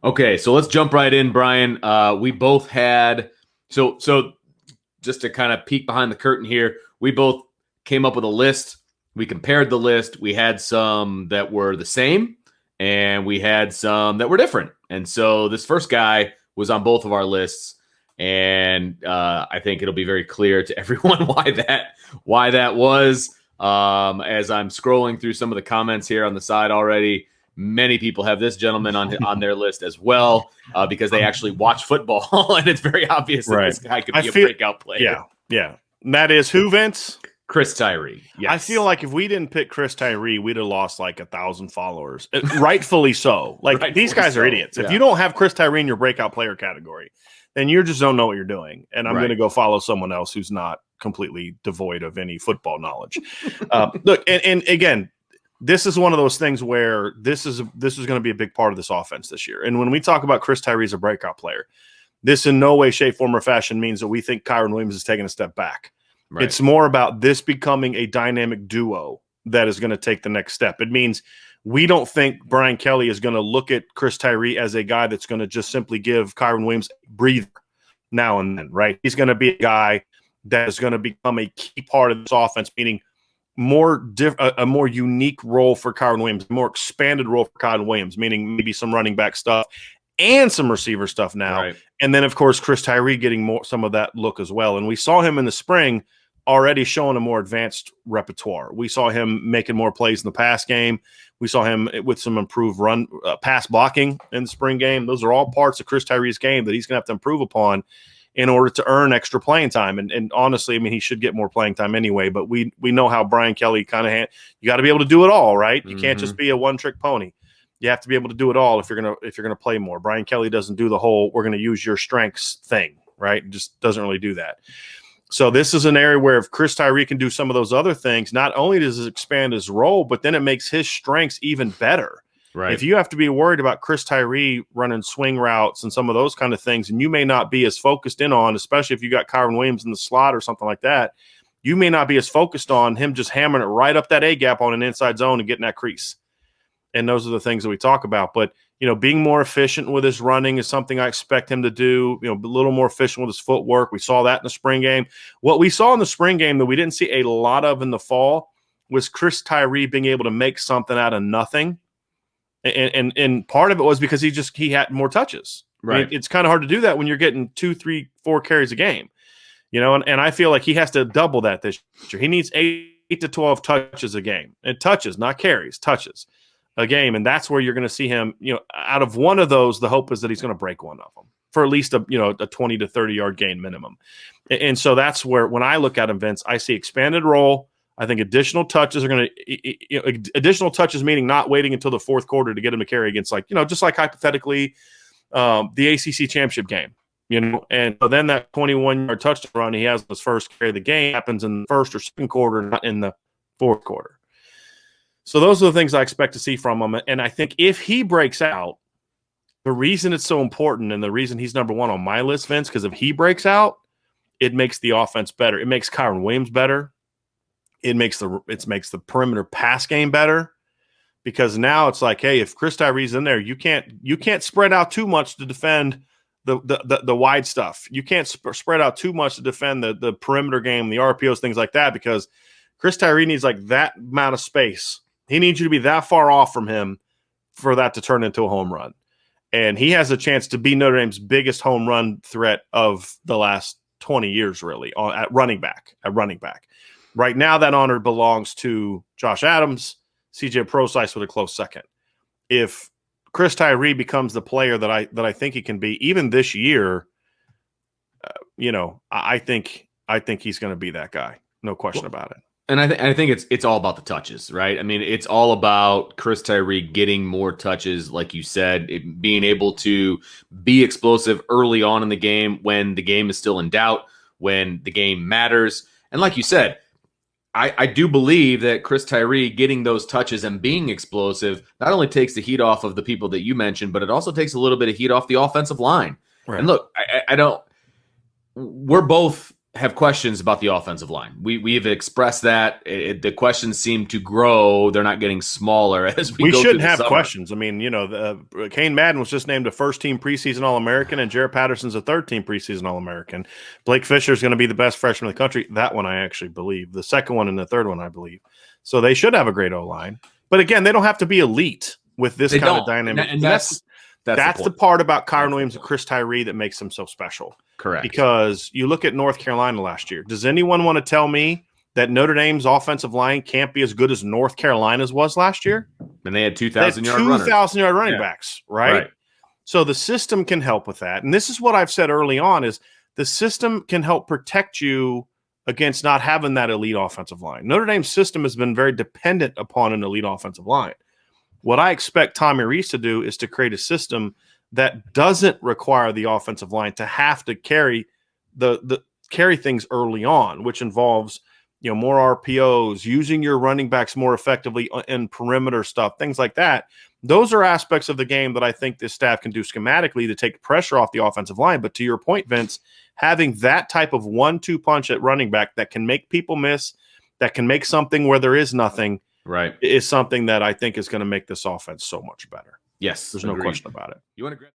Okay, so let's jump right in, Brian. We both had so just to kind of peek behind the curtain here, we both came up with a list. We compared the list. We had some that were the same, and we had some that were different. And so this first guy was on both of our lists, and I think it'll be very clear to everyone why that was. As I'm scrolling through some of the comments here on the side already, many people have this gentleman on their list as well because they actually watch football, and it's very obvious that this guy could be a breakout player. Yeah. That is who, Vince? Chris Tyree. Yes. I feel like if we didn't pick Chris Tyree, we'd have lost like 1,000 followers. Rightfully so. These guys are idiots. Yeah. If you don't have Chris Tyree in your breakout player category, then you just don't know what you're doing. And I'm going to go follow someone else who's not completely devoid of any football knowledge. Look, and again, this is one of those things where this is going to be a big part of this offense this year. And when we talk about Chris Tyree as a breakout player, this in no way, shape, form, or fashion means that we think Kyren Williams is taking a step back. Right. It's more about this becoming a dynamic duo that is going to take the next step. It means we don't think Brian Kelly is going to look at Chris Tyree as a guy that's going to just simply give Kyren Williams a breather now and then, right? He's going to be a guy that is going to become a key part of this offense, meaning a more unique role for Kyren Williams, a more expanded role for Kyren Williams, meaning maybe some running back stuff and some receiver stuff now. Right. And then, of course, Chris Tyree getting some of that look as well. And we saw him in the spring already showing a more advanced repertoire. We saw him making more plays in the pass game. We saw him with some improved pass blocking in the spring game. Those are all parts of Chris Tyree's game that he's going to have to improve upon in order to earn extra playing time. And honestly, I mean, he should get more playing time anyway, but we know how Brian Kelly kind of you got to be able to do it all, right? You can't just be a one-trick pony. You have to be able to do it all if you're gonna play more. Brian Kelly doesn't do the whole we're gonna use your strengths thing, right? It just doesn't really do that. So this is an area where if Chris Tyree can do some of those other things, not only does it expand his role, but then it makes his strengths even better. Right. If you have to be worried about Chris Tyree running swing routes and some of those kind of things, and you may not be as focused in on, especially if you got Kyren Williams in the slot or something like that, you may not be as focused on him just hammering it right up that A gap on an inside zone and getting that crease. And those are the things that we talk about. But, being more efficient with his running is something I expect him to do, a little more efficient with his footwork. We saw that in the spring game. What we saw in the spring game that we didn't see a lot of in the fall was Chris Tyree being able to make something out of nothing. And part of it was because he had more touches. Right. I mean, it's kind of hard to do that when you're getting 2, 3, 4 carries a game, and I feel like he has to double that this year. He needs 8 to 12 touches a game, and touches, not carries, touches a game. And that's where you're going to see him, out of one of those, the hope is that he's going to break one of them for at least a 20 to 30 yard gain minimum. And so that's where, when I look at him, Vince, I see expanded role. I think additional touches are going to, additional touches, meaning not waiting until the fourth quarter to get him to carry against, just like hypothetically the ACC championship game, and so then that 21-yard touchdown run he has his first carry of the game happens in the first or second quarter, not in the fourth quarter. So those are the things I expect to see from him. And I think if he breaks out, the reason it's so important and the reason he's number one on my list, Vince, because if he breaks out, it makes the offense better. It makes Kyren Williams better. It makes the perimeter pass game better, because now it's like, hey, if Chris Tyree's in there, you can't spread out too much to defend the wide stuff. You can't spread out too much to defend the perimeter game, the RPOs, things like that, because Chris Tyree needs like that amount of space. He needs you to be that far off from him for that to turn into a home run. And he has a chance to be Notre Dame's biggest home run threat of the last 20 years, really, at running back. Right now, that honor belongs to Josh Adams, CJ Prosise with a close second. If Chris Tyree becomes the player that I think he can be, even this year, I think he's going to be that guy. No question about it. And I think it's all about the touches, right? I mean, it's all about Chris Tyree getting more touches, like you said, being able to be explosive early on in the game when the game is still in doubt, when the game matters. And like you said, I do believe that Chris Tyree getting those touches and being explosive not only takes the heat off of the people that you mentioned, but it also takes a little bit of heat off the offensive line. Right. And look, we're both have questions about the offensive line. We've expressed that. The questions seem to grow. They're not getting smaller as we go shouldn't through the have summer. questions. I mean, Kane Madden was just named a first-team preseason All-American, and Jared Patterson's a third-team preseason All-American. Blake Fisher is going to be the best freshman in the country. That one I actually believe. The second one and the third one I believe. So they should have a great O-line. But again, they don't have to be elite with this kind of dynamic. And that's the part about Kyron Williams and Chris Tyree that makes them so special. Correct. Because you look at North Carolina last year. Does anyone want to tell me that Notre Dame's offensive line can't be as good as North Carolina's was last year? And they had 2,000-yard runners. 2,000-yard running backs, right? So the system can help with that. And this is what I've said early on is the system can help protect you against not having that elite offensive line. Notre Dame's system has been very dependent upon an elite offensive line. What I expect Tommy Rees to do is to create a system that doesn't require the offensive line to have to carry carry things early on, which involves more RPOs, using your running backs more effectively in perimeter stuff, things like that. Those are aspects of the game that I think this staff can do schematically to take pressure off the offensive line. But to your point, Vince, having that type of 1-2 punch at running back that can make people miss, that can make something where there is nothing, is something that I think is going to make this offense so much better. Yes, there's no question about it. You want to grab